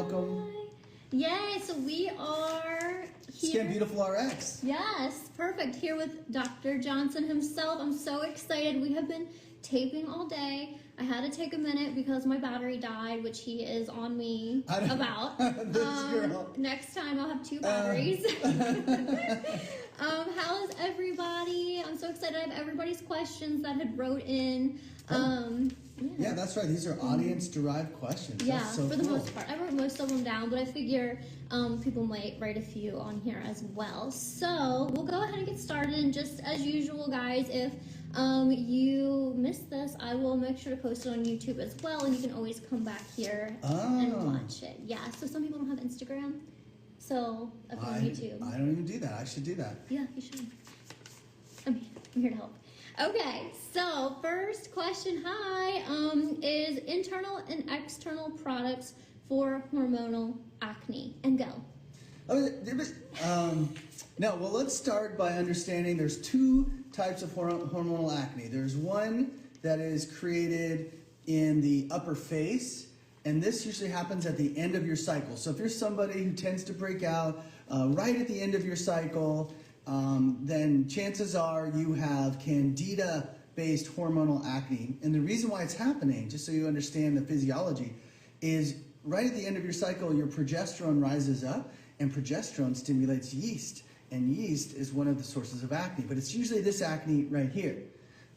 welcome. Yay, so we are here. Skin Beautiful RX. Yes, perfect. Here with Dr. Johnson himself. I'm so excited. We have been taping all day. I had to take a minute because my battery died, which he is on me about. This girl. Next time I'll have 2 batteries. How's everybody? I'm so excited. I have everybody's questions that had wrote in. Yeah, that's right. These are audience-derived questions. Yeah, that's so for the cool. most part. I wrote most of them down, but I figure people might write a few on here as well. So we'll go ahead and get started. And just as usual, guys, if you missed this, I will make sure to post it on YouTube as well, and you can always come back here and watch it. Yeah, so some people don't have Instagram, so up on YouTube. I don't even do that. I should do that. Yeah, you should. I'm here to help. Okay, so first question, hi, is internal and external products for hormonal acne, and go. No, well, let's start by understanding there's 2 types of hormonal acne. There's one that is created in the upper face, and this usually happens at the end of your cycle. So if you're somebody who tends to break out right at the end of your cycle, then chances are you have Candida-based hormonal acne. And the reason why it's happening, just so you understand the physiology, is right at the end of your cycle, your progesterone rises up, and progesterone stimulates yeast. And yeast is one of the sources of acne, but it's usually this acne right here.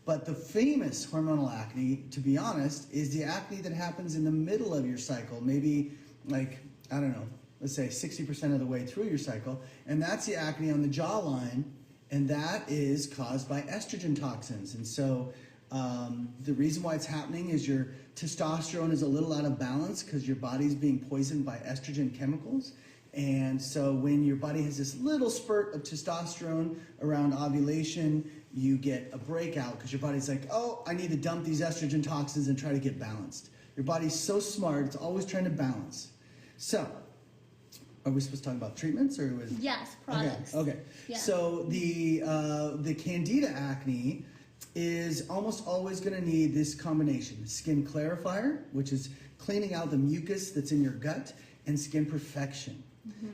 But the famous hormonal acne, to be honest, is the acne that happens in the middle of your cycle, maybe like, I don't know, let's say 60% of the way through your cycle, and that's the acne on the jawline, and that is caused by estrogen toxins. And so the reason why it's happening is your testosterone is a little out of balance because your body's being poisoned by estrogen chemicals. And so when your body has this little spurt of testosterone around ovulation, you get a breakout because your body's like, oh, I need to dump these estrogen toxins and try to get balanced. Your body's so smart, it's always trying to balance. So, are we supposed to talk about treatments or was Yes, products. Okay. Yeah. So the Candida acne is almost always going to need this combination: Skin Clarifier, which is cleaning out the mucus that's in your gut, and Skin Perfection.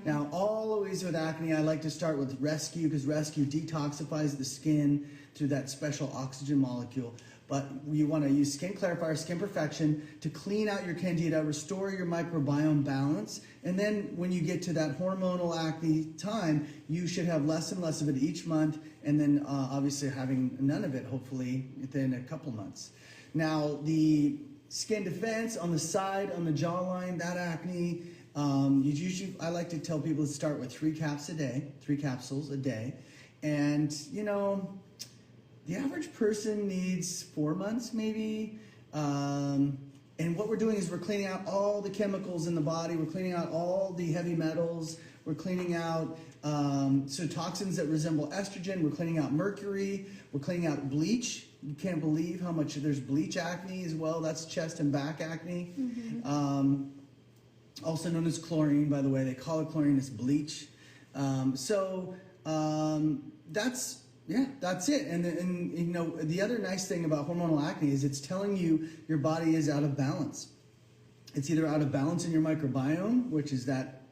Now, always with acne, I like to start with Rescue because Rescue detoxifies the skin through that special oxygen molecule. But you want to use Skin Clarifier, Skin Perfection to clean out your Candida, restore your microbiome balance, and then when you get to that hormonal acne time, you should have less and less of it each month, and then obviously having none of it, hopefully, within a couple months. Now, the Skin Defense on the side, on the jawline, that acne, I like to tell people to start with 3 capsules a day. And, you know, the average person needs 4 months maybe. And what we're doing is we're cleaning out all the chemicals in the body. We're cleaning out all the heavy metals. We're cleaning out toxins that resemble estrogen. We're cleaning out mercury. We're cleaning out bleach. You can't believe how much there's bleach acne as well. That's chest and back acne. Also known as chlorine, by the way. They call it chlorine, it's bleach. That's it. And you know, the other nice thing about hormonal acne is it's telling you your body is out of balance. It's either out of balance in your microbiome, which is that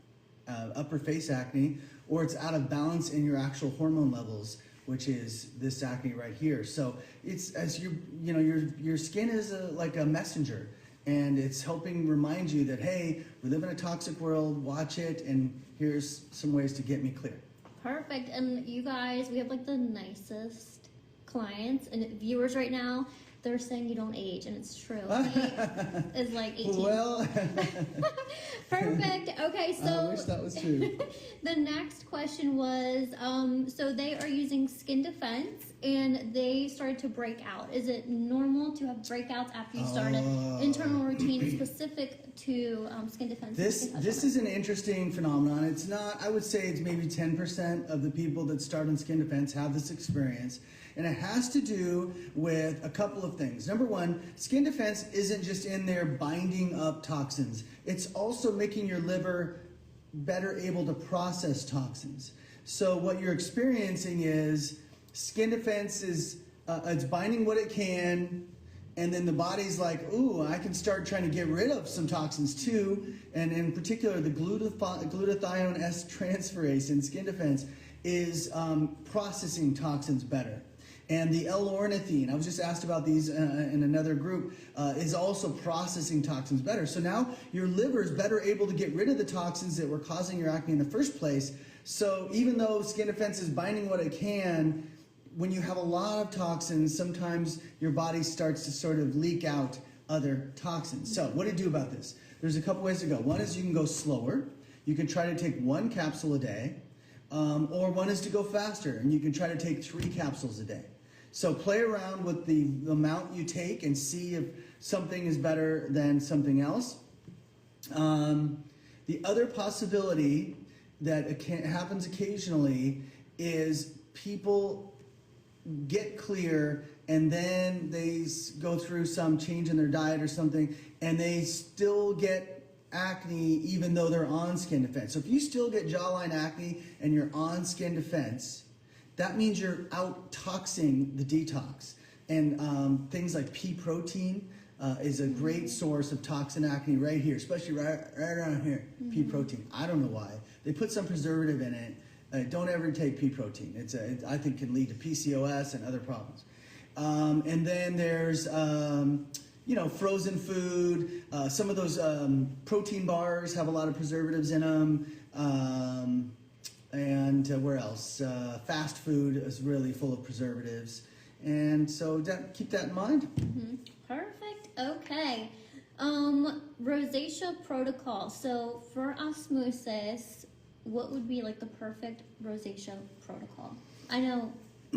upper face acne, or it's out of balance in your actual hormone levels, which is this acne right here. So it's as your skin is like a messenger. And it's helping remind you that, hey, we live in a toxic world, watch it, and here's some ways to get me clear. Perfect. And you guys, we have like the nicest clients and viewers right now. They're saying you don't age, and it's true. He is like 18. Well, perfect. Okay, so I wish that was true. The next question was, so they are using Skin Defense, and they started to break out. Is it normal to have breakouts after you start an internal routine specific to Skin Defense? This is an interesting phenomenon. It's not, I would say it's maybe 10% of the people that start on Skin Defense have this experience. And it has to do with a couple of things. Number one, Skin Defense isn't just in there binding up toxins. It's also making your liver better able to process toxins. So what you're experiencing is Skin Defense is it's binding what it can, And then the body's like, ooh, I can start trying to get rid of some toxins too. And in particular, the glutathione S transferase in skin defense is processing toxins better. And the L-ornithine, I was just asked about these in another group, is also processing toxins better. So now your liver is better able to get rid of the toxins that were causing your acne in the first place. So even though skin defense is binding what it can, when you have a lot of toxins, sometimes your body starts to sort of leak out other toxins. So what do you do about this? There's a couple ways to go. One is you can go slower. You can try to take 1 capsule a day, or one is to go faster, and you can try to take 3 capsules a day. So play around with the amount you take and see if something is better than something else. The other possibility that happens occasionally is people get clear and then they go through some change in their diet or something and they still get acne even though they're on skin defense. So if you still get jawline acne and you're on skin defense, that means you're out-toxing the detox. And things like pea protein is a great source of toxin acne right here, especially right around here, pea protein. I don't know why. They put some preservative in it. Don't ever take pea protein. I think can lead to PCOS and other problems. And then there's frozen food. Some of those protein bars have a lot of preservatives in them. And where else? Fast food is really full of preservatives. And so keep that in mind. Perfect. Okay. Rosacea Protocol. So for osmosis, what would be like the perfect rosacea protocol? I know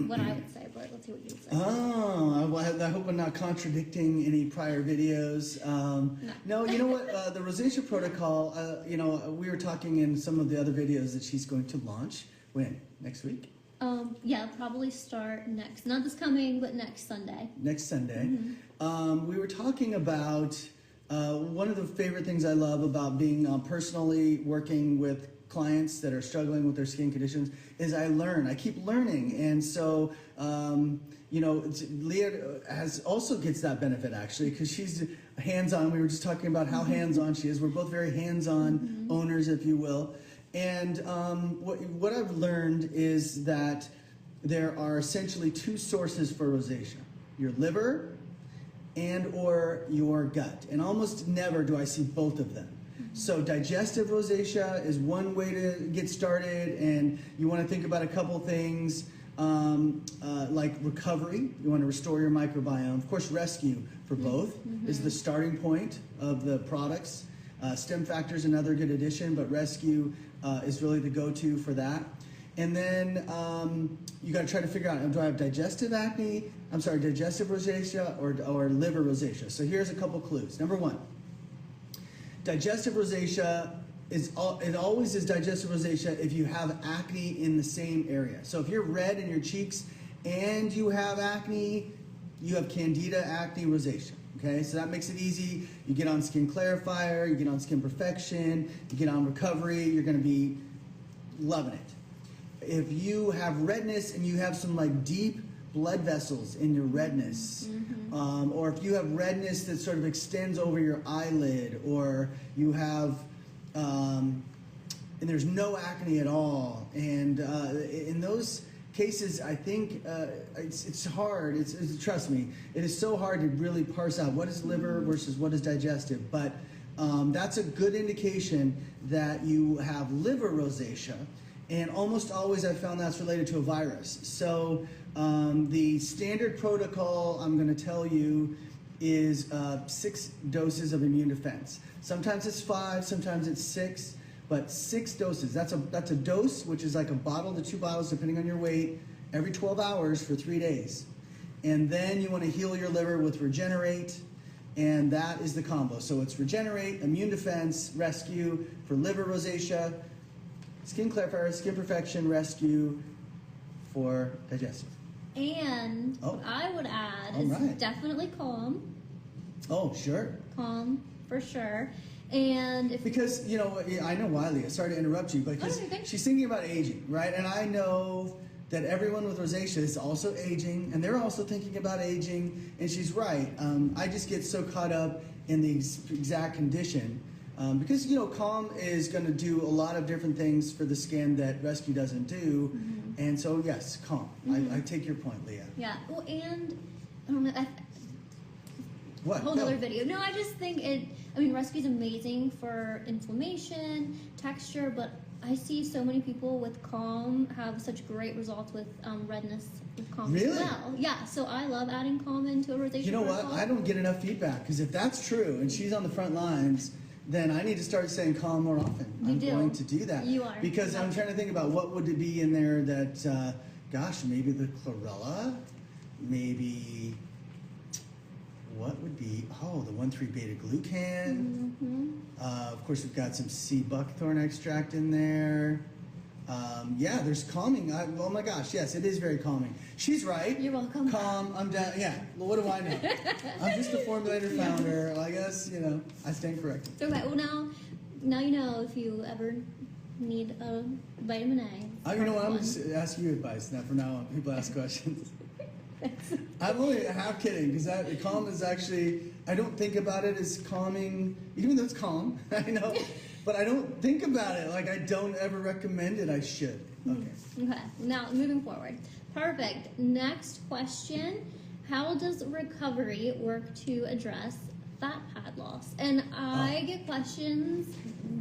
what I would say, but let's see what you would say. Oh, I hope I'm not contradicting any prior videos. No, you know what? The Rosacea Protocol, we were talking in some of the other videos that she's going to launch. When? Next week? Yeah, probably start next. Not this coming, but next Sunday. Next Sunday. We were talking about one of the favorite things I love about being personally working with clients that are struggling with their skin conditions is I keep learning. And so, Leah also gets that benefit actually, because she's hands-on. We were just talking about how hands-on she is. We're both very hands-on owners, if you will. And what I've learned is that there are essentially 2 sources for rosacea: your liver and or your gut. And almost never do I see both of them. So digestive rosacea is one way to get started, and you want to think about a couple things like recovery. You want to restore your microbiome. Of course, rescue for both is the starting point of the products. Stemfactor is another good addition, but rescue is really the go-to for that. And then you got to try to figure out, do I have digestive rosacea or liver rosacea? So here's a couple clues. Number 1. Digestive rosacea it always is digestive rosacea if you have acne in the same area. So if you're red in your cheeks and you have acne, you have Candida acne rosacea. Okay, so that makes it easy. You get on Skin Clarifier, you get on Skin Perfection, you get on Recovery, you're going to be loving it. If you have redness and you have some like deep blood vessels in your redness, or if you have redness that sort of extends over your eyelid, or you have and there's no acne at all, and in those cases, I think it's hard. Trust me, it is so hard to really parse out what is liver versus what is digestive. But that's a good indication that you have liver rosacea, and almost always I found that's related to a virus. So the standard protocol I'm going to tell you is 6 doses of immune defense. Sometimes it's 5, sometimes it's 6. But 6 doses, that's a dose, which is like a bottle to 2 bottles, depending on your weight, every 12 hours for 3 days. And then you want to heal your liver with Regenerate, and that is the combo. So it's Regenerate, Immune Defense, Rescue for liver rosacea, Skin Clarifier, Skin Perfection, Rescue for digestive. And what I would add is definitely calm. Oh, sure. Calm, for sure. And because, I know why, Leah, sorry to interrupt you, but because she's thinking about aging, right? And I know that everyone with rosacea is also aging, and they're also thinking about aging, and she's right. I just get so caught up in the exact condition because, you know, Calm is going to do a lot of different things for the skin that Rescue doesn't do, and so yes, Calm. I take your point, Leah. Yeah, well, and I don't know, What? whole No. other video. No, I just think Rescue's amazing for inflammation, texture, but I see so many people with Calm have such great results with redness with Calm Really? as well. Yeah, so I love adding Calm into a rosacea You know what? protocol. I don't get enough feedback because if that's true and she's on the front lines, then I need to start saying Calm more often. I'm going to do that. You are. Because I'm trying to think about what would it be in there that, gosh, maybe the chlorella, maybe what would be, the 1,3-beta-glucan. Of course, we've got some sea buckthorn extract in there. Yeah, there's calming. Oh my gosh, yes, it is very calming. She's right. You're welcome. Calm, I'm down. Yeah, well, what do I know? I'm just a formulator founder. Well, I guess, you know, I stand corrected. So, okay, well now you know if you ever need a vitamin A. You know what? I'm just ask you advice now. From now on, people ask questions. I'm only half kidding because Calm is actually, I don't think about it as calming, even though it's calm, I know, but I don't think about it. Like, I don't ever recommend it. I should. Okay. Okay, now moving forward. Perfect. Next question. How does recovery work to address fat pad loss? And I get questions.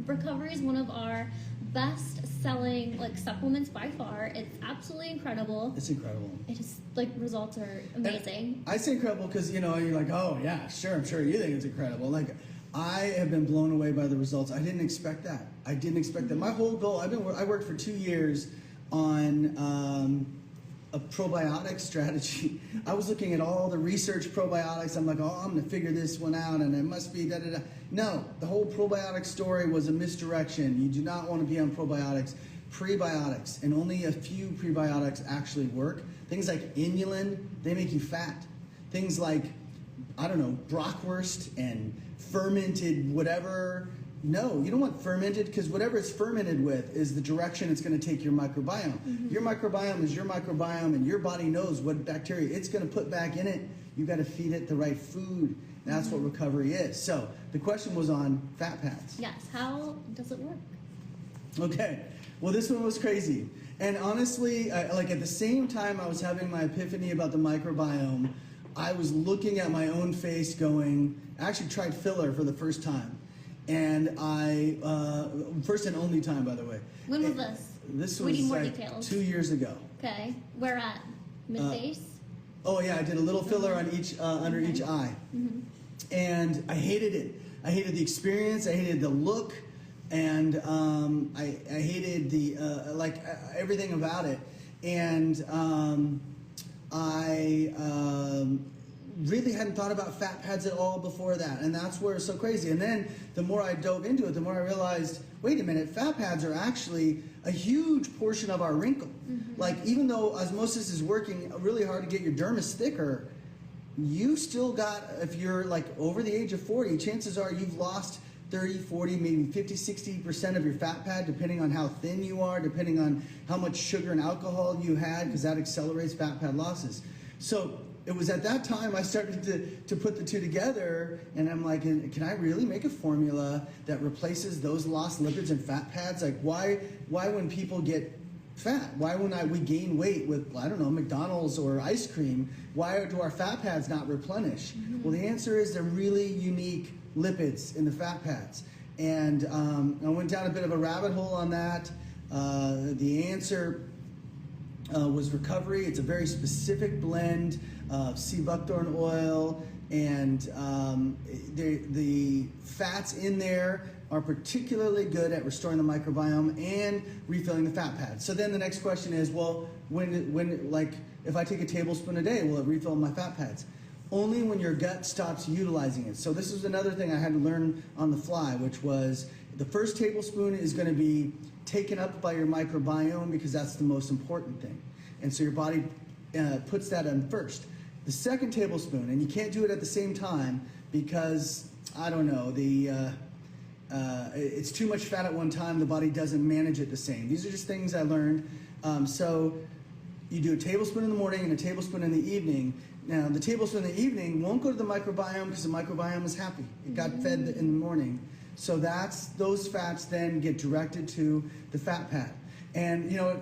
Recovery is one of our best selling supplements by far. It's absolutely incredible. It's incredible. It is results are amazing. And I say incredible because, you know, you're like, oh yeah, sure, I'm sure you think it's incredible. Like, I have been blown away by the results. I didn't expect that. I didn't expect that. My whole goal, I worked for 2 years on a probiotic strategy. I was looking at all the research probiotics. I'm like, oh, I'm gonna figure this one out, and it must be da-da-da. No, the whole probiotic story was a misdirection. You do not want to be on probiotics. Prebiotics, and only a few prebiotics actually work. Things like inulin, they make you fat. Things like, I don't know, brockwurst and fermented whatever. No, you don't want fermented because whatever it's fermented with is the direction it's going to take your microbiome. Your microbiome is your microbiome, and your body knows what bacteria it's going to put back in it. You've got to feed it the right food. That's what recovery is. So the question was on fat pads. Yes, how does it work? Okay, well, this one was crazy. And honestly, at the same time I was having my epiphany about the microbiome, I was looking at my own face going, I actually tried filler for the first time. And first and only time, by the way. When was this? This We was need more like details. 2 years ago. Okay, where at? Mid-face? Oh yeah, I did a little filler on each under each eye. And I hated it. I hated the experience, I hated the look, and I hated the everything about it. And I really hadn't thought about fat pads at all before that, and that's where it's so crazy. And then the more I dove into it, the more I realized, wait a minute, fat pads are actually a huge portion of our wrinkle. Like, even though osmosis is working really hard to get your dermis thicker, you still got, if you're like over the age of 40, chances are you've lost 30, 40, maybe 50, 60% of your fat pad, depending on how thin you are, depending on how much sugar and alcohol you had, because that accelerates fat pad losses. So it was at that time I started to put the two together, and I'm like, can I really make a formula that replaces those lost lipids and fat pads? Like, why when people get fat, why when we gain weight with, I don't know, McDonald's or ice cream, why do our fat pads not replenish? Well, the answer is they're really unique lipids in the fat pads. And I went down a bit of a rabbit hole on that. The answer was recovery. It's a very specific blend of sea buckthorn oil, and the fats in there are particularly good at restoring the microbiome and refilling the fat pads. So then the next question is, well, when like if I take a tablespoon a day, will it refill my fat pads? Only when your gut stops utilizing it. So this is another thing I had to learn on the fly, which was the first tablespoon is going to be taken up by your microbiome because that's the most important thing. And so your body puts that in first. The second tablespoon, and you can't do it at the same time because, I don't know, it's too much fat at one time, the body doesn't manage it the same. These are just things I learned. So you do a tablespoon in the morning and a tablespoon in the evening. Now, the tablespoon in the evening won't go to the microbiome because the microbiome is happy. It got fed in the morning. So those fats then get directed to the fat pad. And you know,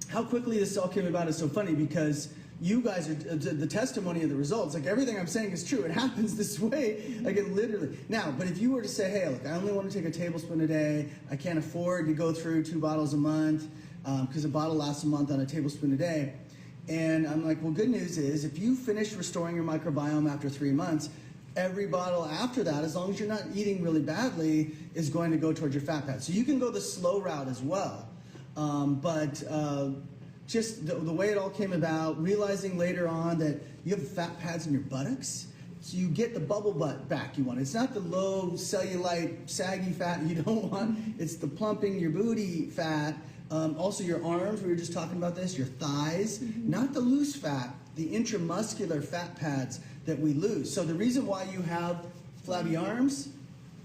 how quickly this all came about is so funny because you guys are the testimony of the results. Like everything I'm saying is true. It happens this way. Like it literally. Now, but if you were to say, hey, look, I only want to take a tablespoon a day. I can't afford to go through 2 bottles a month because a bottle lasts a month on a tablespoon a day. And I'm like, well, good news is if you finish restoring your microbiome after 3 months, every bottle after that, as long as you're not eating really badly, is going to go towards your fat pad. So you can go the slow route as well. Just the way it all came about, realizing later on that you have fat pads in your buttocks, so you get the bubble butt back you want. It's not the low cellulite, saggy fat you don't want. It's the plumping your booty fat. Also your arms, we were just talking about this, your thighs, not the loose fat, the intramuscular fat pads that we lose. So the reason why you have flabby arms,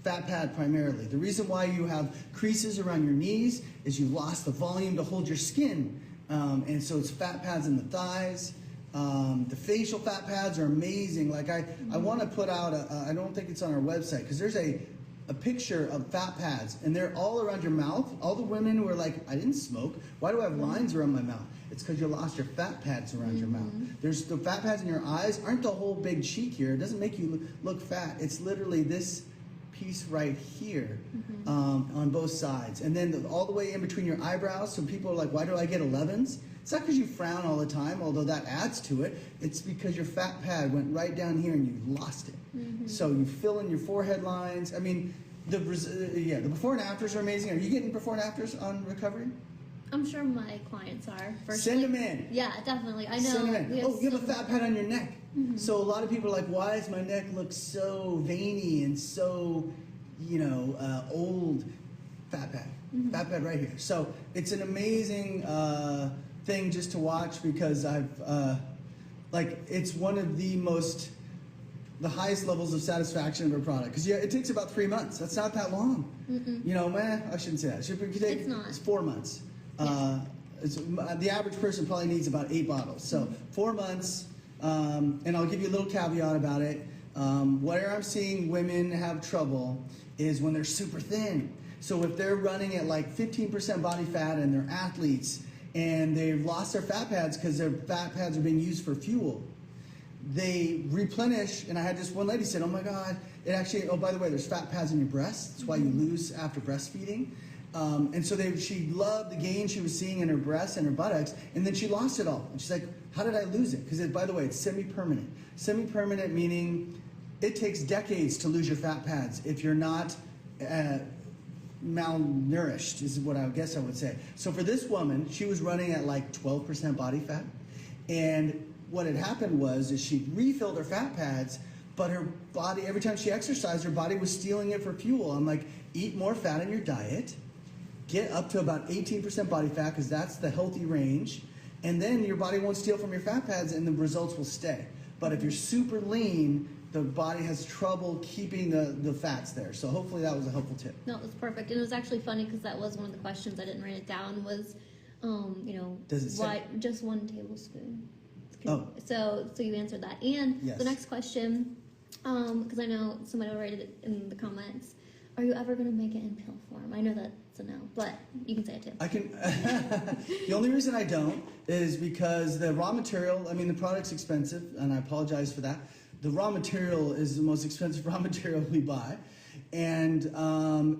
fat pad primarily. The reason why you have creases around your knees is you lost the volume to hold your skin. And so it's fat pads in the thighs. The facial fat pads are amazing. Like I want to put out, I don't think it's on our website, because there's a picture of fat pads, and they're all around your mouth. All the women who are like, I didn't smoke. Why do I have lines around my mouth? It's because you lost your fat pads around your mouth. There's the fat pads in your eyes aren't the whole big cheek here. It doesn't make you look fat. It's literally this piece right here on both sides. And then all the way in between your eyebrows. So people are like, why do I get 11s? It's not because you frown all the time, although that adds to it. It's because your fat pad went right down here and you lost it. So you fill in your forehead lines. I mean, the before and afters are amazing. Are you getting before and afters on recovery? I'm sure my clients are. Send them in. Yeah, definitely. I know. Send them in. Oh, you have a fat pad on your neck. So a lot of people are like, why does my neck look so veiny and so, old? Fat pad. Fat pad right here. So it's an amazing thing just to watch because it's one of the highest levels of satisfaction of a product. Because it takes about 3 months. That's not that long. I shouldn't say that. It's not. It's 4 months. Yeah. The average person probably needs about 8 bottles. So 4 months, and I'll give you a little caveat about it. Where I'm seeing women have trouble is when they're super thin. So if they're running at like 15% body fat and they're athletes and they've lost their fat pads because their fat pads are being used for fuel, they replenish. And I had this one lady said, oh my God, it actually, oh, by the way, there's fat pads in your breasts. That's why you lose after breastfeeding. And so she loved the gain she was seeing in her breasts and her buttocks, and then she lost it all. And she's like, how did I lose it? Because, by the way, it's semi-permanent. Semi-permanent meaning it takes decades to lose your fat pads if you're not malnourished, is what I guess I would say. So for this woman, she was running at like 12% body fat, and what had happened was she refilled her fat pads, but her body, every time she exercised, her body was stealing it for fuel. I'm like, eat more fat in your diet. Get up to about 18% body fat because that's the healthy range. And then your body won't steal from your fat pads and the results will stay. But if you're super lean, the body has trouble keeping the fats there. So hopefully that was a helpful tip. No, it was perfect. And it was actually funny because that was one of the questions. I didn't write it down was, Does it say? why just 1 tablespoon? Oh. So you answered that. And Yes. the next question, because I know somebody will write it in the comments. Are you ever going to make it in pill form? I know that's a no, but you can say it too. I can. The only reason I don't is because the raw material, the product's expensive, and I apologize for that. The raw material is the most expensive raw material we buy. And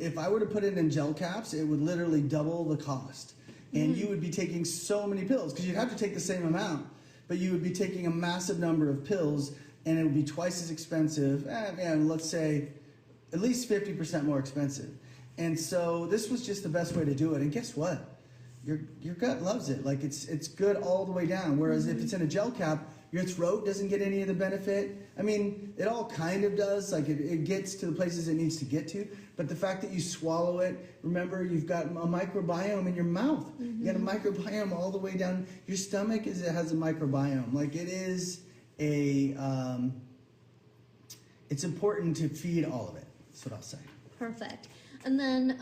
if I were to put it in gel caps, it would literally double the cost. And you would be taking so many pills, because you'd have to take the same amount, but you would be taking a massive number of pills, and it would be twice as expensive. Let's say at least 50% more expensive. And so this was just the best way to do it. And guess what? Your gut loves it. Like it's good all the way down. Whereas if it's in a gel cap, your throat doesn't get any of the benefit. It all kind of does. Like it gets to the places it needs to get to. But the fact that you swallow it, remember you've got a microbiome in your mouth. You got a microbiome all the way down. Your stomach has a microbiome. Like it is it's important to feed all of it. That's what I'll say. Perfect. And then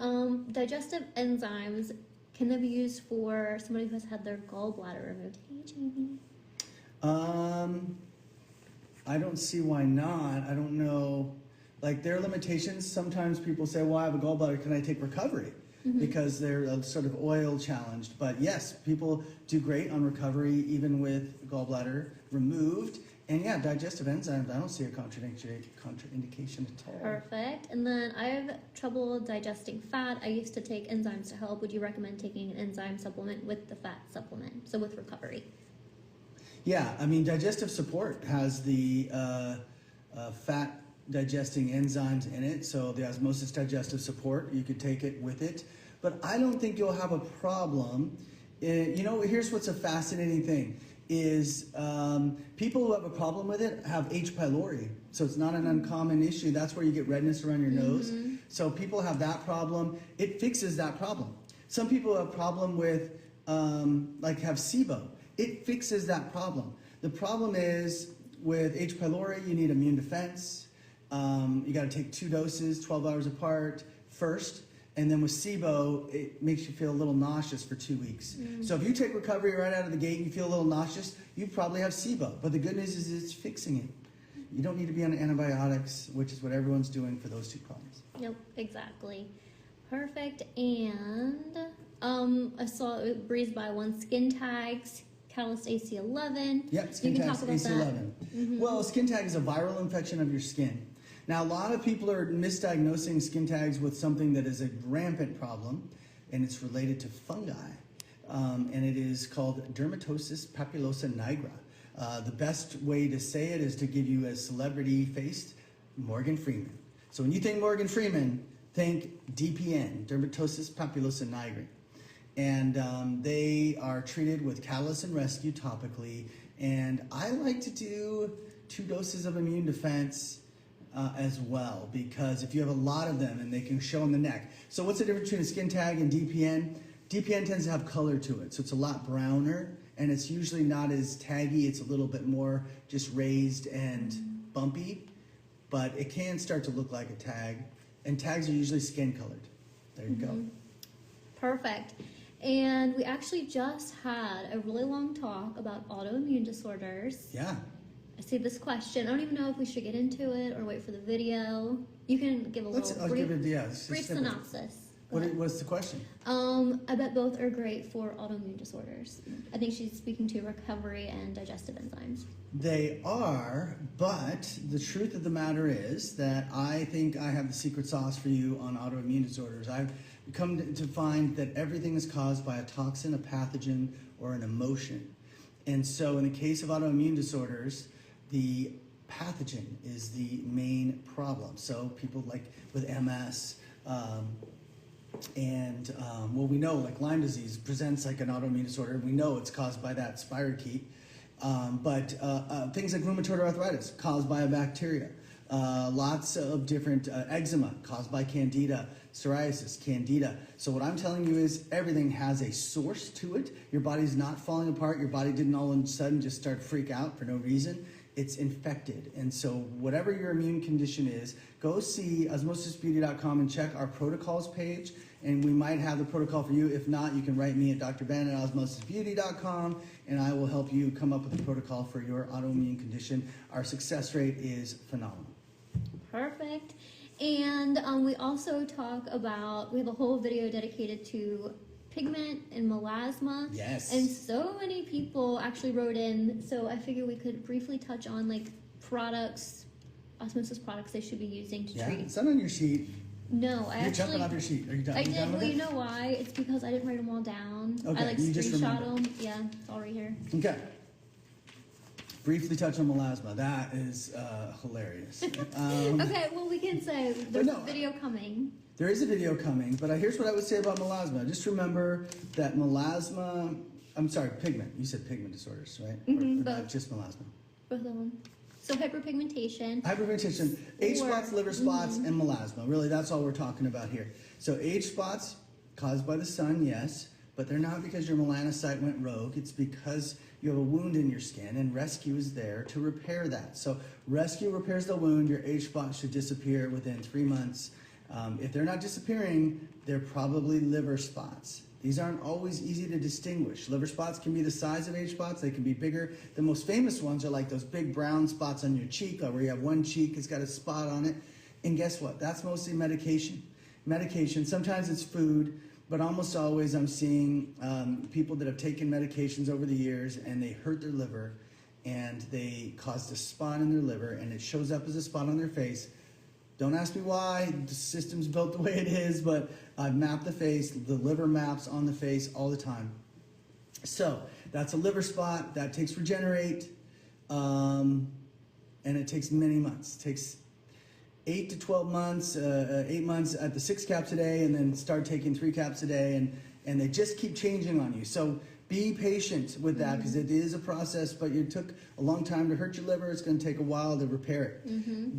digestive enzymes Can they be used for somebody who has had their gallbladder removed? Hey, Jamie. I don't see why not. I don't know. Like, there are limitations. Sometimes people say, well, I have a gallbladder, can I take recovery? Because they're sort of oil challenged. But yes, people do great on recovery, even with gallbladder removed. And yeah, digestive enzymes, I don't see a contraindication at all. Perfect. And then I have trouble digesting fat. I used to take enzymes to help. Would you recommend taking an enzyme supplement with the fat supplement? So with recovery. Yeah, I mean, digestive support has the fat digesting enzymes in it. So the Osmosis Digestive Support, you could take it with it. But I don't think you'll have a problem. You know, here's what's a fascinating thing is people who have a problem with it have H. pylori. So it's not an uncommon issue. That's where you get redness around your nose. So people have that problem. It fixes that problem. Some people have a problem with, like have SIBO. It fixes that problem. The problem is with H. pylori, you need immune defense. You got to take 2 doses, 12 hours apart first. And then with SIBO, it makes you feel a little nauseous for 2 weeks. So if you take recovery right out of the gate and you feel a little nauseous, you probably have SIBO. But the good news is it's fixing it. You don't need to be on antibiotics, which is what everyone's doing for those 2 problems. Yep, exactly. Perfect. And I saw it breezed by one skin tags, Catalyst AC11. Yep, skin tags AC11. Well, skin tag is a viral infection of your skin. Now, a lot of people are misdiagnosing skin tags with something that is a rampant problem, and it's related to fungi, and it is called dermatosis papulosa nigra. The best way to say it is to give you a celebrity-faced Morgan Freeman. So when you think Morgan Freeman, think DPN, dermatosis papulosa nigra. And they are treated with Catalyst and Rescue topically, and I like to do 2 doses of immune defense as well, because if you have a lot of them and they can show on the neck. So what's the difference between a skin tag and DPN? DPN tends to have color to it, so it's a lot browner, and it's usually not as taggy. It's a little bit more just raised and bumpy, but it can start to look like a tag, and tags are usually skin colored. There you go. Perfect. And we actually just had a really long talk about autoimmune disorders. Yeah. I see this question. I don't even know if we should get into it or wait for the video. You can give a I'll brief, give it, yeah, it's brief simple. synopsis. What's the question? I bet both are great for autoimmune disorders. I think she's speaking to recovery and digestive enzymes. They are, but the truth of the matter is that I think I have the secret sauce for you on autoimmune disorders. I've come to find that everything is caused by a toxin, a pathogen, or an emotion. And so in the case of autoimmune disorders, the pathogen is the main problem. So people like with MS, well, we know like Lyme disease presents like an autoimmune disorder. We know it's caused by that spirochete. But things like rheumatoid arthritis caused by a bacteria. Lots of different eczema caused by Candida, psoriasis, Candida. So what I'm telling you is everything has a source to it. Your body's not falling apart. Your body didn't all of a sudden just start to freak out for no reason. It's infected. And so whatever your immune condition is, go see osmosisbeauty.com and check our protocols page. And we might have the protocol for you. If not, you can write me at drben@osmosisbeauty.com, and I will help you come up with a protocol for your autoimmune condition. Our success rate is phenomenal. Perfect. And we also talk about, we have a whole video dedicated to pigment and melasma. Yes. And so many people actually wrote in, so I figured we could briefly touch on like products, osmosis products they should be using to treat. It's not on your sheet. No, You're jumping off your sheet. Are you done? I did. Well, you know why? It's because I didn't write them all down. Okay, I like you just screenshot remember. them. Yeah, it's all right here. Okay. Briefly touch on melasma. That is hilarious. Okay, well we can say there's a video coming. There is a video coming, but here's what I would say about melasma. Just remember that pigment. You said pigment disorders, right? Or not both. just melasma. Both of them. So hyperpigmentation. Hyperpigmentation, age spots, liver spots, and melasma. Really, that's all we're talking about here. So age spots caused by the sun, yes, but they're not because your melanocyte went rogue. It's because you have a wound in your skin, and Rescue is there to repair that. So Rescue repairs the wound. Your age spots should disappear within 3 months. If they're not disappearing, they're probably liver spots. These aren't always easy to distinguish. Liver spots can be the size of age spots. They can be bigger. The most famous ones are like those big brown spots on your cheek, where you have one cheek that's got a spot on it. And guess what? That's mostly medication. Sometimes it's food, but almost always I'm seeing people that have taken medications over the years and they hurt their liver and they caused a spot in their liver and it shows up as a spot on their face. Don't ask me why, the system's built the way it is, but I've mapped the face, the liver maps on the face all the time. So that's a liver spot, that takes Regenerate, and it takes many months. It takes 8 to 12 months, 8 months at the 6 caps a day, and then start taking 3 caps a day, and they just keep changing on you. So be patient with that, because it is a process, but it took a long time to hurt your liver. It's going to take a while to repair it.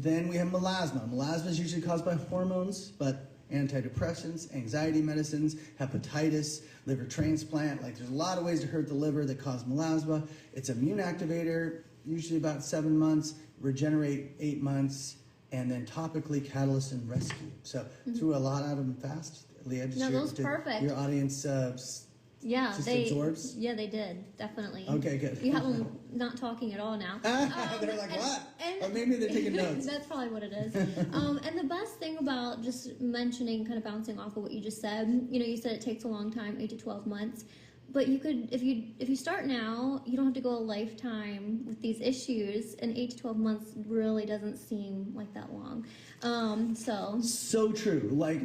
Then we have melasma. Melasma is usually caused by hormones, but antidepressants, anxiety medicines, hepatitis, liver transplant. Like, there's a lot of ways to hurt the liver that cause melasma. It's immune activator, usually about 7 months, Regenerate 8 months, and then topically Catalyst and Rescue. So threw a lot out of them fast. Leah, No, that was perfect. Your audience just absorbs? Yeah, they did, definitely. Okay, good. You have them not talking at all now. They're like, what? Or maybe they're taking notes. That's probably what it is. And the best thing about just mentioning, kind of bouncing off of what you just said, you said it takes a long time, 8 to 12 months. But you could, if you start now, you don't have to go a lifetime with these issues, and 8 to 12 months really doesn't seem like that long. So true. Like,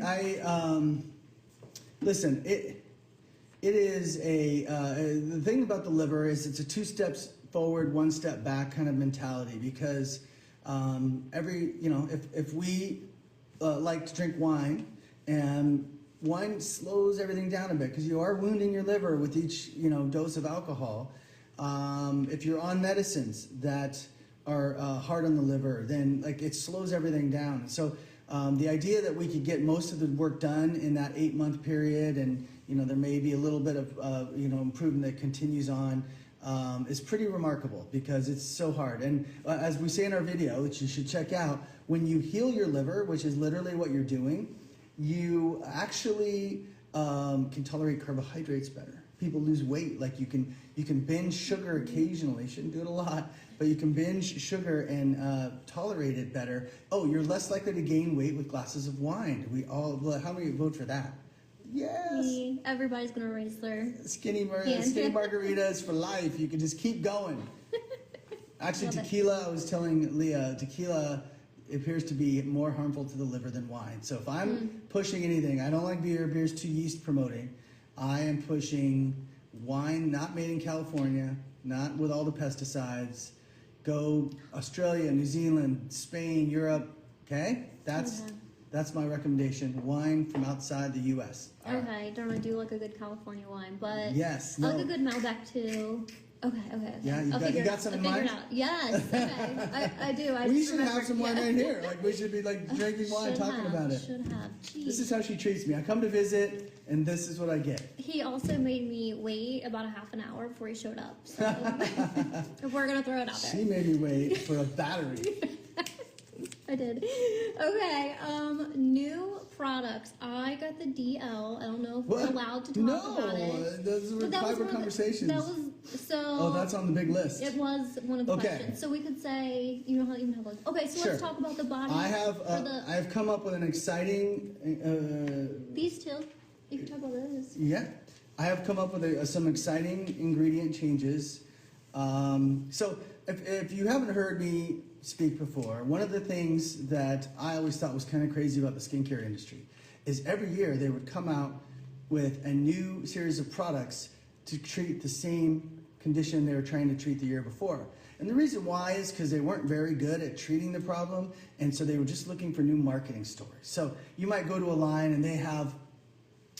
listen, it is the thing about the liver is it's a 2 steps forward, 1 step back kind of mentality, because if we like to drink wine, and wine slows everything down a bit because you are wounding your liver with each dose of alcohol. If you're on medicines that are hard on the liver, then it slows everything down. So the idea that we could get most of the work done in that 8-month period, and there may be a little bit of improvement that continues on, is pretty remarkable, because it's so hard. And as we say in our video, which you should check out, when you heal your liver, which is literally what you're doing, you actually can tolerate carbohydrates better. People lose weight. Like, you can binge sugar occasionally. Shouldn't do it a lot, but you can binge sugar and tolerate it better. Oh, you're less likely to gain weight with glasses of wine. How many vote for that? Yes. Me. Everybody's gonna raise their skinny margaritas for life. You can just keep going. Actually, tequila. I was telling Leah, tequila appears to be more harmful to the liver than wine. So if I'm pushing anything, I don't like beer. Beer's too yeast promoting. I am pushing wine not made in California, not with all the pesticides. Go Australia, New Zealand, Spain, Europe. Okay, that's my recommendation. Wine from outside the U.S. Okay, don't really do like a good California wine, but yes, I like a good Malbec too. Okay. Yeah, you got some in mind? Yes, okay. I do. We should have some wine right here. Like, we should be drinking wine, talking about it. Should have. Jeez. This is how she treats me. I come to visit, and this is what I get. He also made me wait about a half an hour before he showed up. So we're gonna throw it out there. She made me wait for a battery. I did. Okay, new products. I got the DL. I don't know if we're allowed to talk about it. No, those were private conversations. Oh, that's on the big list. It was one of the questions. So we could say, how you have like. Okay, so let's talk about the body. I have come up with an exciting. These two. You can talk about those. Yeah, I have come up with some exciting ingredient changes. So if you haven't heard me speak before, one of the things that I always thought was kind of crazy about the skincare industry is every year they would come out with a new series of products to treat the same condition they were trying to treat the year before. And the reason why is because they weren't very good at treating the problem, and so they were just looking for new marketing stories. So you might go to a line and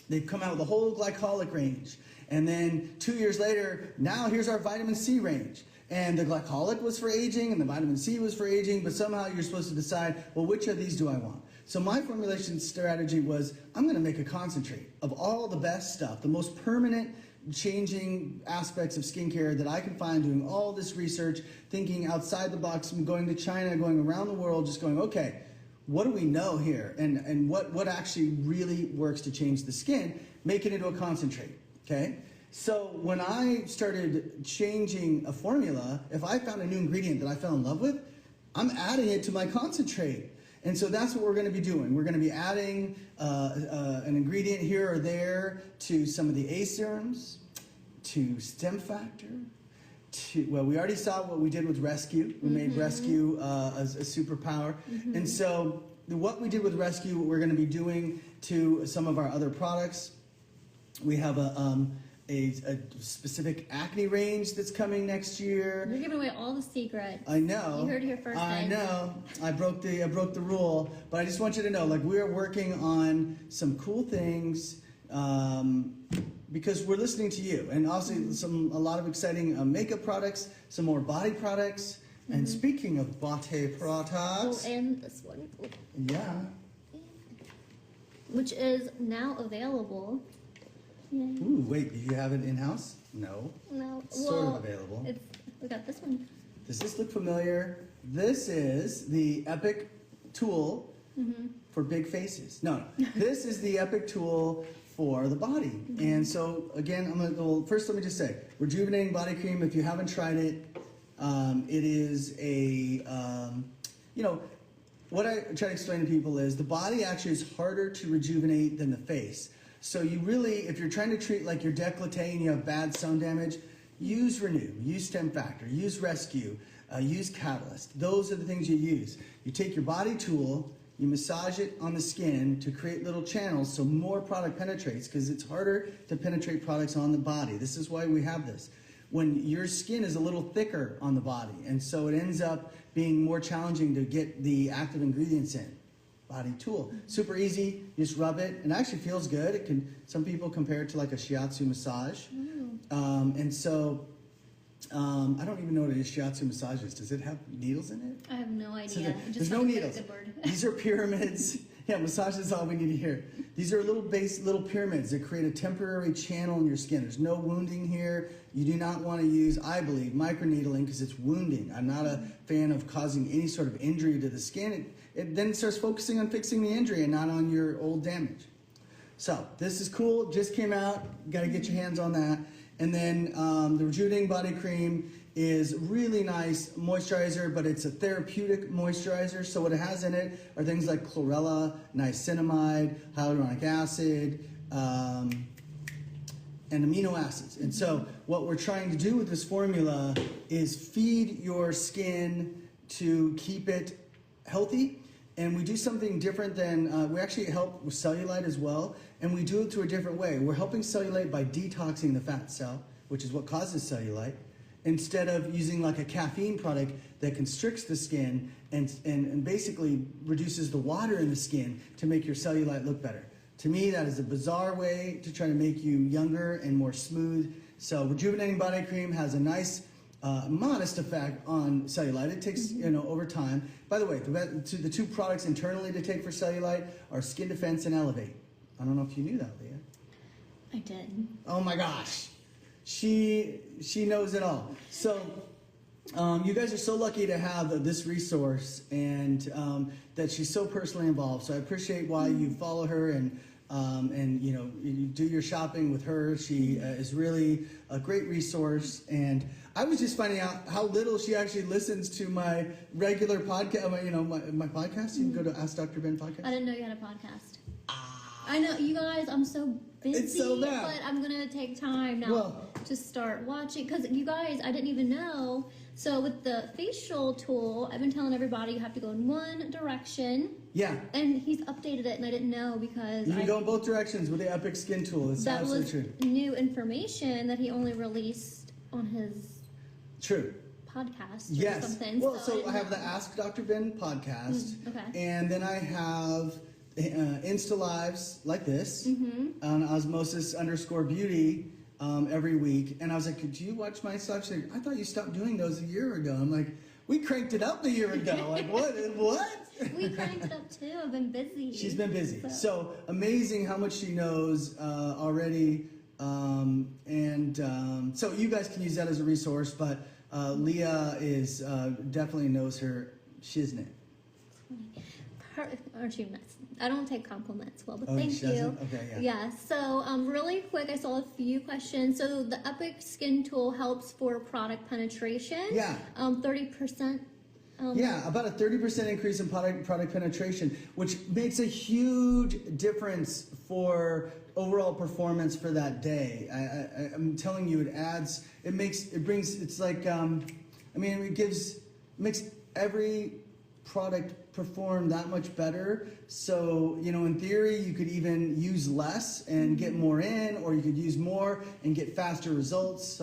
they've come out with a whole glycolic range, and then 2 years later, now here's our vitamin C range. And the glycolic was for aging, and the vitamin C was for aging, but somehow you're supposed to decide, well, which of these do I want? So my formulation strategy was, I'm going to make a concentrate of all the best stuff, the most permanent changing aspects of skincare that I can find, doing all this research, thinking outside the box, going to China, going around the world, just going, okay, what do we know here? And what actually really works to change the skin? Make it into a concentrate, okay? So when I started changing a formula, if I found a new ingredient that I fell in love with, I'm adding it to my concentrate. And so that's what we're going to be doing. We're going to be adding an ingredient here or there to some of the A serums, to Stemfactor, well, we already saw what we did with Rescue. We made Rescue a superpower. And so what we did with Rescue, we're going to be doing to some of our other products. We have a specific acne range that's coming next year. You're giving away all the secrets. I know. You heard it here first. I know. I broke the rule, but I just want you to know, like, we are working on some cool things because we're listening to you, and also a lot of exciting makeup products, some more body products. And speaking of body products, and this one. yeah, which is now available. Yay. Ooh, wait, do you have it in-house? No. No. Sort of available. We got this one. Does this look familiar? This is the Epic tool for big faces. No, this is the Epic tool for the body. And so, again, first let me just say, Rejuvenating Body Cream, if you haven't tried it, it is what I try to explain to people is the body actually is harder to rejuvenate than the face. So you really, if you're trying to treat like your décolleté and you have bad sun damage, use Renew, use Stemfactor, use Rescue, use Catalyst. Those are the things you use. You take your body tool, you massage it on the skin to create little channels so more product penetrates, because it's harder to penetrate products on the body. This is why we have this. When your skin is a little thicker on the body, and so it ends up being more challenging to get the active ingredients in. Body tool, super easy. You just rub it, and it actually feels good. It can. Some people compare it to like a shiatsu massage, and so I don't even know what a shiatsu massage is. Does it have needles in it? I have no idea. So there's no needles. These are pyramids. Yeah, massage is all we need to hear. These are little pyramids that create a temporary channel in your skin. There's no wounding here. You do not want to use, I believe, microneedling because it's wounding. I'm not a fan of causing any sort of injury to the skin. It then starts focusing on fixing the injury and not on your old damage. So this is cool. Just came out. Got to get your hands on that. And then the Rejuvenating Body Cream is really nice moisturizer, but it's a therapeutic moisturizer. So what it has in it are things like chlorella, niacinamide, hyaluronic acid, and amino acids. And so what we're trying to do with this formula is feed your skin to keep it healthy. And we do something different than, we actually help with cellulite as well, and we do it through a different way. We're helping cellulite by detoxing the fat cell, which is what causes cellulite, instead of using like a caffeine product that constricts the skin and basically reduces the water in the skin to make your cellulite look better. To me, that is a bizarre way to try to make you younger and more smooth. So Rejuvenating Body Cream has a nice modest effect on cellulite. It takes, over time. By the way, the two products internally to take for cellulite are Skin Defense and Elevate. I don't know if you knew that, Leah. I did. Oh my gosh. She knows it all. So you guys are so lucky to have this resource and that she's so personally involved. So I appreciate why you follow her and you do your shopping with her. She is really a great resource. And I was just finding out how little she actually listens to my regular podcast. My podcast. You can go to Ask Dr. Ben podcast. I didn't know you had a podcast. I know, you guys. I'm so busy, it's so bad. But I'm gonna take time now to start watching. Because you guys, I didn't even know. So with the facial tool, I've been telling everybody you have to go in one direction. Yeah. And he's updated it, and I didn't know because you can go in both directions with the Epic Skin Tool. It's that absolutely was true. New information that he only released on his podcast. Yes. Or something. Well, so I have the Ask Dr. Ben podcast. Okay. And then I have Insta Lives like this on Osmosis_Beauty every week. And I was like, do you watch my stuff? She's like, I thought you stopped doing those a year ago. I'm like, we cranked it up a year ago. Like, what? We cranked it up too. I've been busy. She's been busy. So amazing how much she knows already. So you guys can use that as a resource, but Leah is definitely knows her shiznit. I don't take compliments well, but Oh, thank she you. doesn't? Okay, yeah. Yeah, so really quick, I saw a few questions. So the Epic Skin Tool helps for product penetration. Yeah. 30%. Yeah, about a 30% increase in product penetration, which makes a huge difference for overall performance for that day. I'm telling you, it makes every product perform that much better. So, in theory, you could even use less and get more in, or you could use more and get faster results.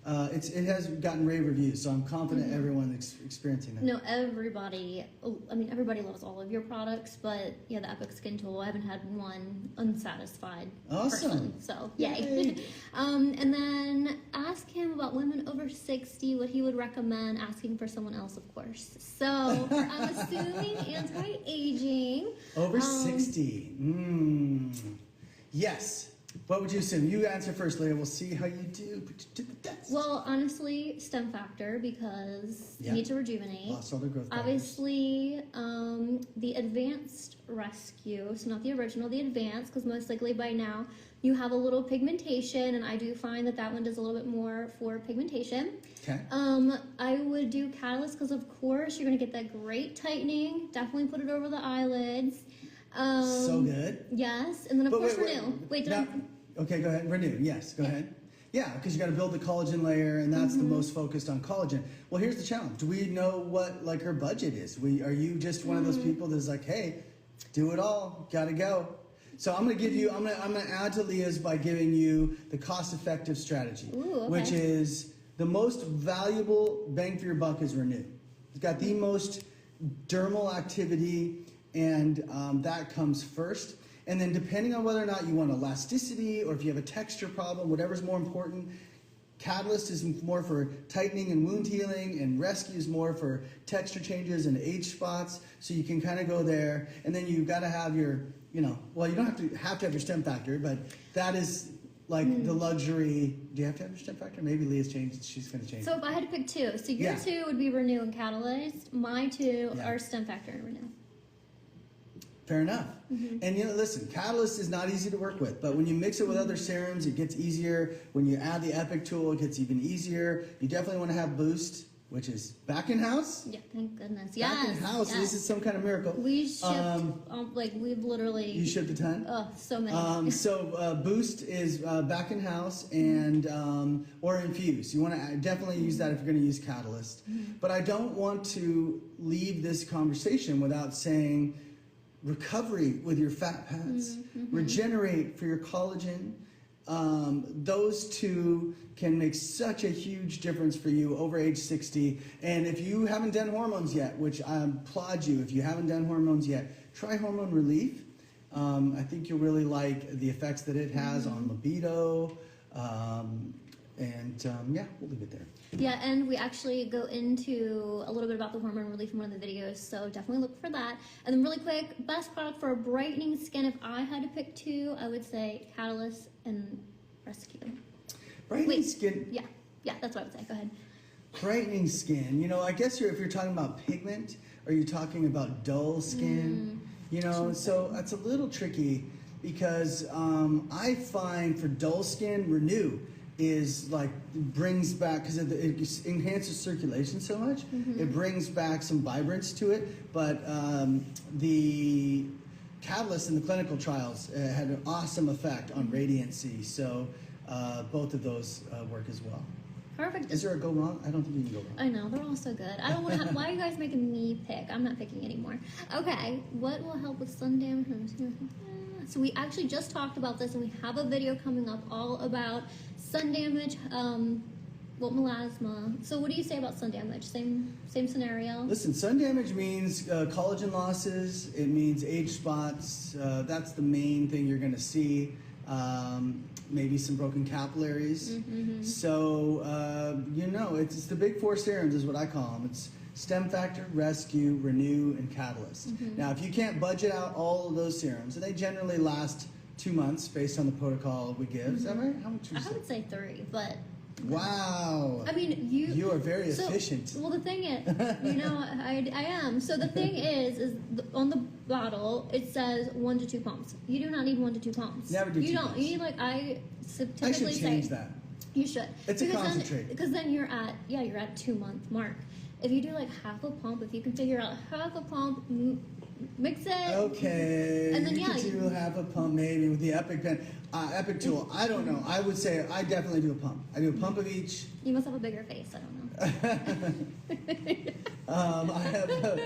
It has gotten rave reviews, so I'm confident everyone's experiencing that. No, everybody loves all of your products, but yeah, the Epic Skin Tool, I haven't had one unsatisfied person, so yay. And then ask him about women over 60, what he would recommend, asking for someone else, of course. So I'm assuming anti-aging. Over 60, yes. What would you assume? You answer first, Leah. We'll see how you do. Put you to the test. Well, honestly, Stemfactor, because you need to rejuvenate. Lost all the growth. Obviously, the Advanced Rescue, so not the original, the Advanced, because most likely by now you have a little pigmentation, and I do find that one does a little bit more for pigmentation. Okay. I would do Catalyst, because of course you're going to get that great tightening. Definitely put it over the eyelids. So good. Yes, and then of course Renew. Okay, go ahead. Renew. Yes, go ahead. Yeah, because you got to build the collagen layer, and that's the most focused on collagen. Well, here's the challenge. Do we know what her budget is? Are you just one of those people that's like, hey, do it all, gotta go? So I'm gonna add to Leah's by giving you the cost-effective strategy, which is the most valuable bang for your buck is Renew. It's got the most dermal activity, and that comes first. And then depending on whether or not you want elasticity or if you have a texture problem, whatever's more important, Catalyst is more for tightening and wound healing, and Rescue is more for texture changes and age spots. So you can kind of go there. And then you've got to have your, well, you don't have to have your Stemfactor, but that is like the luxury. Do you have to have your Stemfactor? Maybe Leah's changed. She's going to change. So if I had to pick two, so your two would be Renew and Catalyst. My two are Stemfactor and Renew. Fair enough. And listen, Catalyst is not easy to work with, but when you mix it with other serums, it gets easier. When you add the Epic tool, it gets even easier. You definitely want to have Boost, which is back in house. Yeah, thank goodness. Back in house. Yes. This is some kind of miracle. We shipped, we've literally. You shipped a ton? Oh, so many. So Boost is back in house and or infused. You want to definitely use that if you're going to use Catalyst. But I don't want to leave this conversation without saying recovery with your fat pads, regenerate for your collagen. Those two can make such a huge difference for you over age 60. And if you haven't done hormones yet, which I applaud you, if you haven't done hormones yet, try Hormone Relief. I think you'll really like the effects that it has on libido. Yeah, we'll leave it there. Yeah, and we actually go into a little bit about the Hormone Relief in one of the videos, so definitely look for that. And then really quick, best product for brightening skin, if I had to pick two, I would say Catalyst and Rescue. Brightening skin? Yeah, that's what I would say. Go ahead. Brightening skin, I guess if you're talking about pigment, or you're talking about dull skin, so that's a little tricky because I find for dull skin, Renew is brings back, because it enhances circulation so much, it brings back some vibrance to it, but the Catalyst in the clinical trials had an awesome effect on radiancy, so both of those work as well. Perfect. Is there a go wrong? I don't think you can go wrong. I know, they're all so good. I don't want to why are you guys making me pick? I'm not picking anymore. Okay, what will help with sun damage? So we actually just talked about this, and we have a video coming up all about sun damage, melasma. So what do you say about sun damage? Same scenario? Listen, sun damage means collagen losses. It means age spots. That's the main thing you're going to see. Maybe some broken capillaries. So, it's the big four serums is what I call them. It's Stemfactor, Rescue, Renew, and Catalyst. Now, if you can't budget out all of those serums, and they generally last 2 months based on the protocol we give. Is that right? How much? I would say 3, but Wow. I mean, You are very efficient. Well, the thing is, I am. So the thing is on the bottle it says 1 to 2 pumps. You do not need 1 to 2 pumps. Never do. You 2 don't. pumps. You need like I typically I should change say. that. You should. It's a concentrate. Because then you're at 2-month mark. If you do like half a pump, if you can figure out half a pump, mix it. Okay. And then you could do half a pump maybe with the Epic pen, Epic tool. I don't know. I would say I definitely do a pump. I do a pump of each. You must have a bigger face. I don't know. I have a pump.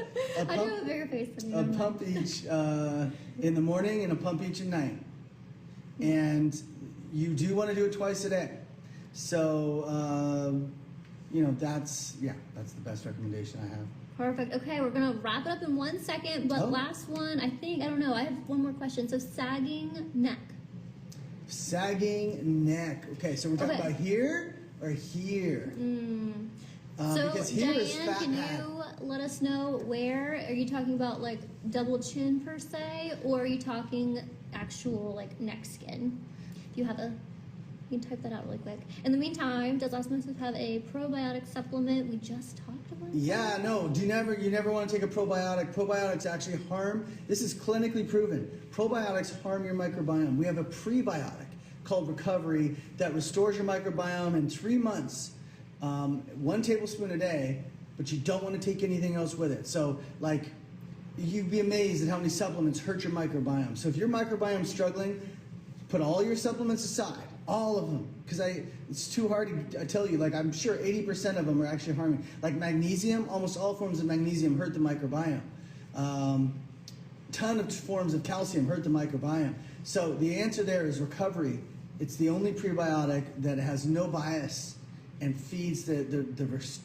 I do have a bigger face than you. A pump each in the morning and a pump each at night. And you do want to do it twice a day. So, that's the best recommendation I have. Perfect. Okay, we're gonna wrap it up in 1 second, but last one, I don't know. I have one more question. So sagging neck. Sagging neck. Okay, so we're talking about here or here? So because here is Diane, fat can pad. you let us know where? Are you talking about like double chin per se, or are you talking actual like neck skin? If you have you can type that out really quick. In the meantime, does Osmosis have a probiotic supplement? We just talked about that. Yeah, no, you never want to take a probiotic. Probiotics actually harm, this is clinically proven. Probiotics harm your microbiome. We have a prebiotic called Recovery that restores your microbiome in 3 months, 1 tablespoon a day, but you don't want to take anything else with it. So, like, you'd be amazed at how many supplements hurt your microbiome. So if your microbiome's struggling, put all your supplements aside. All of them, because it's too hard to tell you. Like, I'm sure 80% of them are actually harming. Like magnesium, almost all forms of magnesium hurt the microbiome. Ton of forms of calcium hurt the microbiome. So the answer there is Recovery. It's the only prebiotic that has no bias and feeds the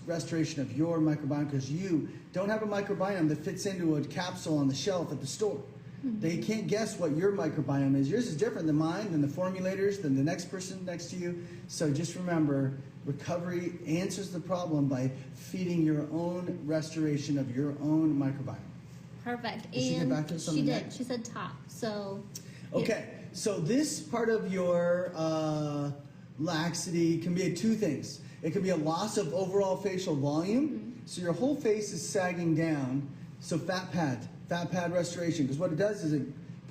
restoration of your microbiome, because you don't have a microbiome that fits into a capsule on the shelf at the store. They can't guess what your microbiome is. Yours is different than mine, than the formulators, than the next person next to you. So just remember, Recovery answers the problem by feeding your own restoration of your own microbiome. Perfect. Did she get back to us on she the did. neck? She said top. So. Okay, so this part of your laxity can be 2 things. It can be a loss of overall facial volume. So your whole face is sagging down. So fat pad restoration, because what it does is it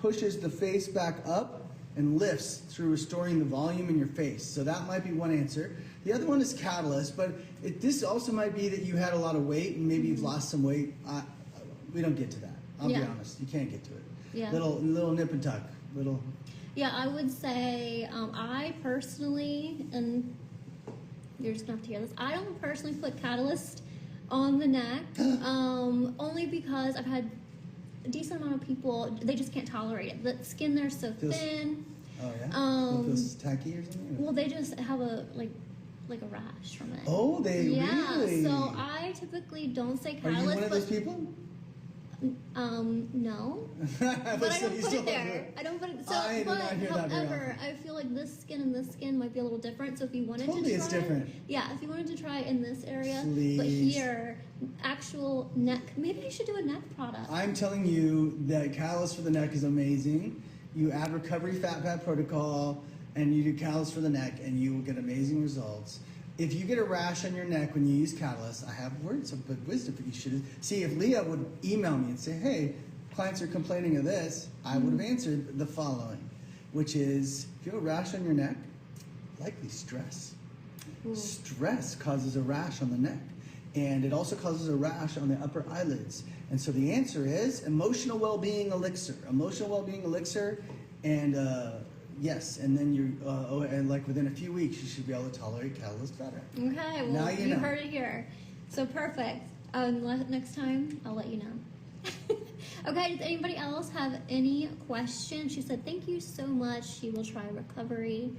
pushes the face back up and lifts through restoring the volume in your face. So that might be one answer. The other one is Catalyst, but this also might be that you had a lot of weight and maybe you've lost some weight. We don't get to that. I'll be honest. You can't get to it. Yeah. Little nip and tuck. Yeah, I would say I personally, and you're just gonna have to hear this, I don't personally put Catalyst on the neck, only because I've had a decent amount of people, they just can't tolerate it. The skin there's so thin. Oh yeah? It feels tacky or something? Well, they just have a rash from it. Oh, they really? So I typically don't say Are Catalyst. you one of those people? No. But I don't put it there. I don't put it. So, I did not hear that very however, I feel like this skin and this skin might be a little different. So if you wanted Totally, to try, it's different. Yeah, if you wanted to try in this area, Please. but here, actual neck. Maybe you should do a neck product. I'm telling you that Catalyst for the neck is amazing. You add Recovery Fat Pad Protocol and you do Catalyst for the neck and you will get amazing results. If you get a rash on your neck when you use Catalyst, I have words of wisdom for you. Should see if Leah would email me and say, hey, clients are complaining of this, I would have answered the following, which is, if you have a rash on your neck, likely stress. Stress causes a rash on the neck, and it also causes a rash on the upper eyelids. And so the answer is Emotional Wellbeing Elixir. Emotional Wellbeing Elixir, and yes, and then and like within a few weeks, you should be able to tolerate Catalyst better. Okay, well, Now you know. heard it here. So perfect. Next time, I'll let you know. Okay, does anybody else have any questions? She said, thank you so much. She will try Recovery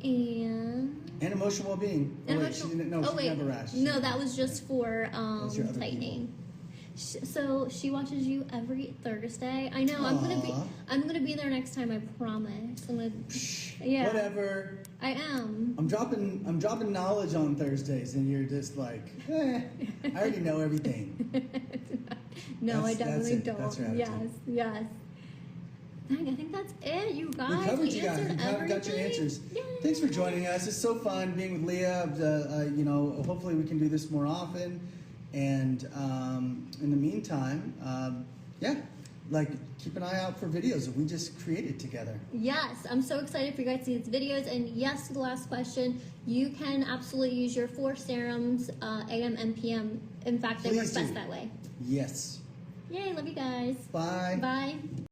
and emotional well-being. And wait, she didn't have a rash. No, that was just for Those are other tightening. So she watches you every Thursday. I know. Aww. I'm gonna be there next time. I promise. Yeah. Whatever. I am. I'm dropping knowledge on Thursdays, and you're just like, I already know everything. No, I definitely don't. That's your attitude. Yes. Okay, I think that's it, you guys. We covered you guys. answered We got your everything. answers. Yay. Thanks for joining us. It's so fun being with Leah. You know, hopefully we can do this more often. And in the meantime, yeah, like keep an eye out for videos that we just created together. Yes, I'm so excited for you guys to see these videos. And yes, to the last question, you can absolutely use your 4 serums, AM and PM. In fact, they work Please best do. that way. Yes. Yay, love you guys. Bye. Bye.